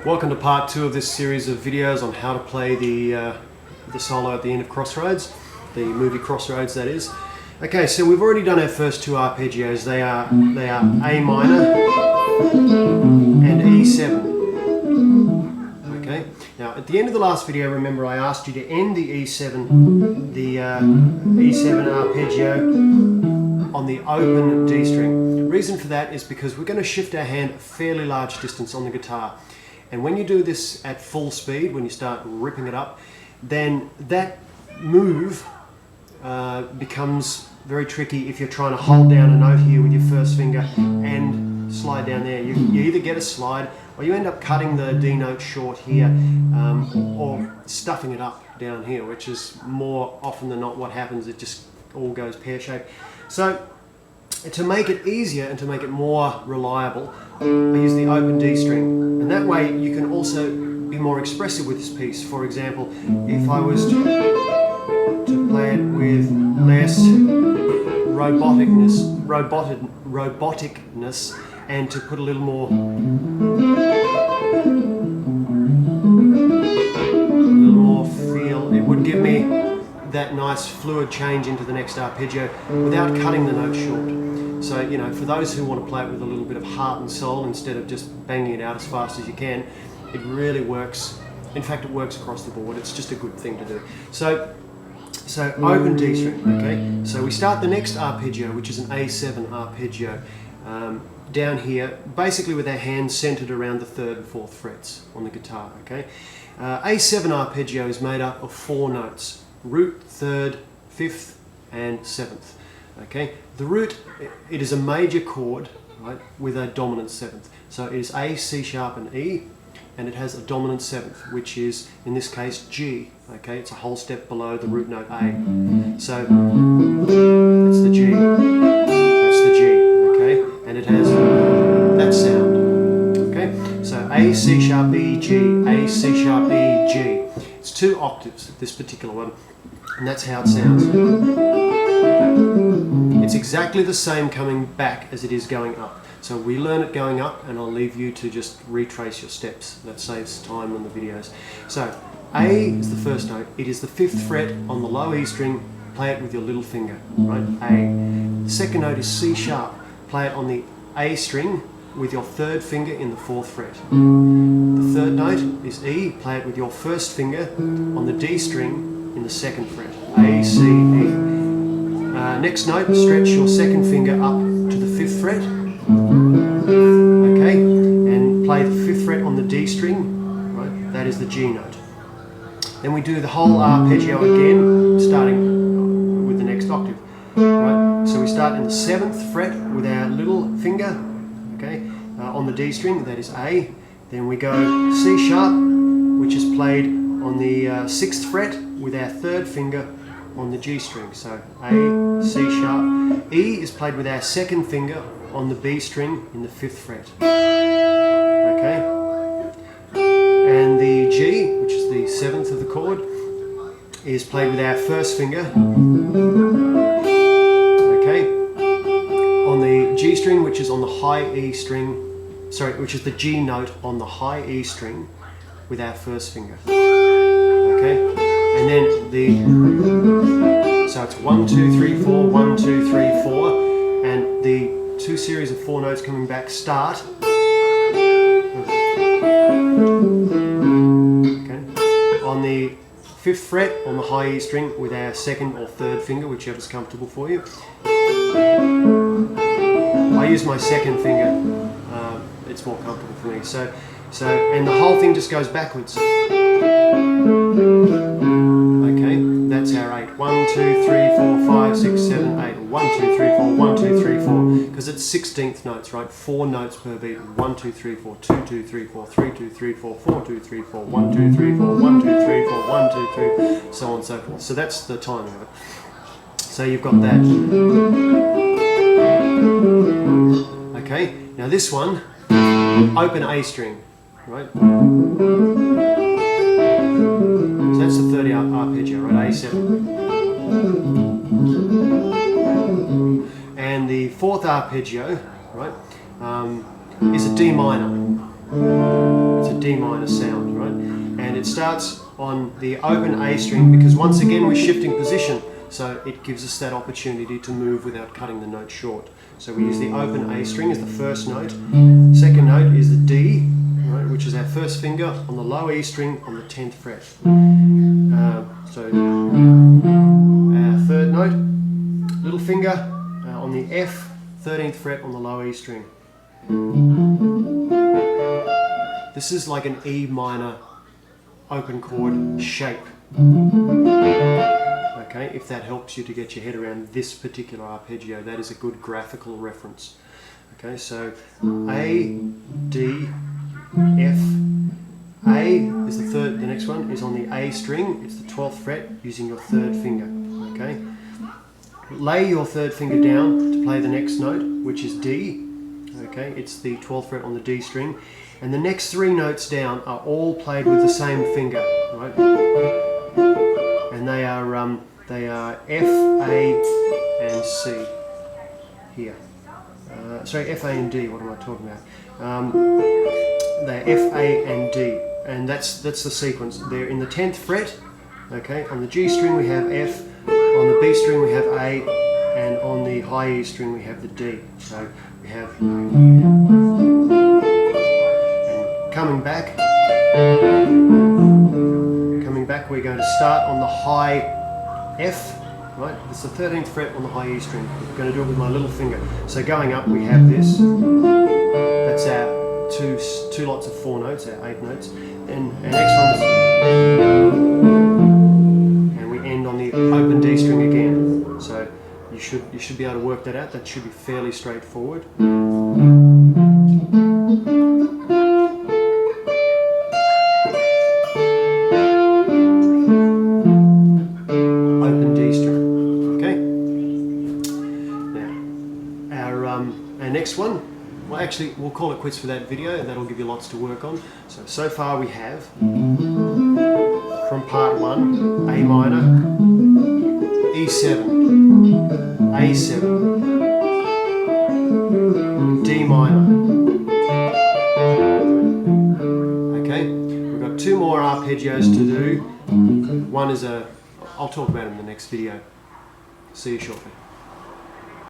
Welcome to part 2 of this series of videos on how to play the solo at the end of Crossroads, the movie Crossroads, that is. Okay, so we've already done our first 2 arpeggios. They are A minor and E7. Okay. Now at the end of the last video, remember I asked you to end the E7, E7 arpeggio on the open D string. The reason for that is because we're going to shift our hand a fairly large distance on the guitar. And when you do this at full speed, when you start ripping it up, then that move becomes very tricky if you're trying to hold down a note here with your first finger and slide down there. You either get a slide or you end up cutting the D note short here or stuffing it up down here, which is more often than not what happens. It just all goes pear-shaped. So to make it easier and to make it more reliable, I use the open D string, and that way you can also be more expressive with this piece. For example, if I was to play it with less roboticness and to put a little more feel, it would give me that nice fluid change into the next arpeggio without cutting the note short. So, you know, for those who want to play it with a little bit of heart and soul instead of just banging it out as fast as you can, it really works. In fact, it works across the board. It's just a good thing to do. So open D string, okay? So we start the next arpeggio, which is an A7 arpeggio, down here, basically with our hands centered around the 3rd and 4th frets on the guitar, okay? A7 arpeggio is made up of 4 notes: root, 3rd, 5th, and 7th. Okay, the root, it is a major chord, right, with a dominant 7th. So it is A, C sharp, and E, and it has a dominant 7th, which is in this case G. Okay, it's a whole step below the root note A. So that's the G. That's the G. Okay, and it has that sound. Okay, so A, C sharp, E, G. A, C sharp, E, G. It's 2 octaves, this particular one, and that's how it sounds. It's exactly the same coming back as it is going up. So we learn it going up, and I'll leave you to just retrace your steps. That saves time on the videos. So A is the first note. It is the 5th fret on the low E string. Play it with your little finger, right? A. The second note is C sharp. Play it on the A string with your 3rd finger in the 4th fret. The 3rd note is E. Play it with your first finger on the D string in the 2nd fret. A, C, E. Next note, stretch your 2nd finger up to the 5th fret, okay, and play the 5th fret on the D string, right? That is the G note. Then we do the whole arpeggio again, starting with the next octave, right? So we start in the 7th fret with our little finger, okay, on the D string, that is A. Then we go C sharp, which is played on the 6th fret with our 3rd finger on the G string. So A, C sharp. E is played with our 2nd finger on the B string in the 5th fret. Okay? And the G, which is the 7th of the chord, is played with our 1st finger. Okay? On the G string, which is on the high E string, sorry, which is the G note on the high E string with our 1st finger. Okay? And then so it's 1, 2, 3, 4, 1, 2, 3, 4, and the 2 series of 4 notes coming back start. Okay. On the 5th fret on the high E string with our 2nd or 3rd finger, whichever's comfortable for you. I use my 2nd finger. It's more comfortable for me. So, and the whole thing just goes backwards. Okay, that's our 8. 1, 2, 3, 4, 5, 6, 7, 8. 1, 2, 3, 4, 1, 2, 3, 4. Because it's 16th notes, right? 4 notes per beat. 1, 2, 3, 4, 2, 2, 3, 4, 3, 2, 3, 4, 4, 2, 3, 4, 1, 2, 3, 4, 1, 2, 3, 4, 1, 2, 3, so on and so forth. So that's the timing of it. So you've got that. Okay, now this one, open A string, right? So that's the 3rd arpeggio, right? A7. And the 4th arpeggio, right, is a D minor. It's a D D minor sound, right? And it starts on the open A string because once again we're shifting position, so it gives us that opportunity to move without cutting the note short. So we use the open A string as the first note. Second note is the D, right, which is our first finger on the low E string on the 10th fret. So our third note, little finger on the F, 13th fret on the low E string. This is like an E minor open chord shape. Okay, if that helps you to get your head around this particular arpeggio, that is a good graphical reference. Okay, so A, D, F. A is the third, the next one is on the A string, it's the 12th fret using your third finger. Okay, lay your third finger down to play the next note, which is D. Okay, it's the 12th fret on the D string, and the next three notes down are all played with the same finger, right? And they are F, A, and C here. Sorry, F, A, and D. What am I talking about? They're F, A, and D, and that's the sequence. They're in the 10th fret. Okay, on the G string we have F, on the B string we have A, and on the high E string we have the D. So we have, and coming back we're going to start on the high F, right? It's the 13th fret on the high E string. We're going to do it with my little finger. So going up we have this, that's our two lots of 4 notes, our 8 notes, and our next one's, and we end on the open D string again. So you should be able to work that out. That should be fairly straightforward. Open D string. Okay. Now our next one. Well, actually, we'll call it quits for that video, and that'll give you lots to work on. So far we have, from part 1, A minor, E7, A7, D minor. Okay, we've got 2 more arpeggios to do. One is I'll talk about it in the next video. See you shortly.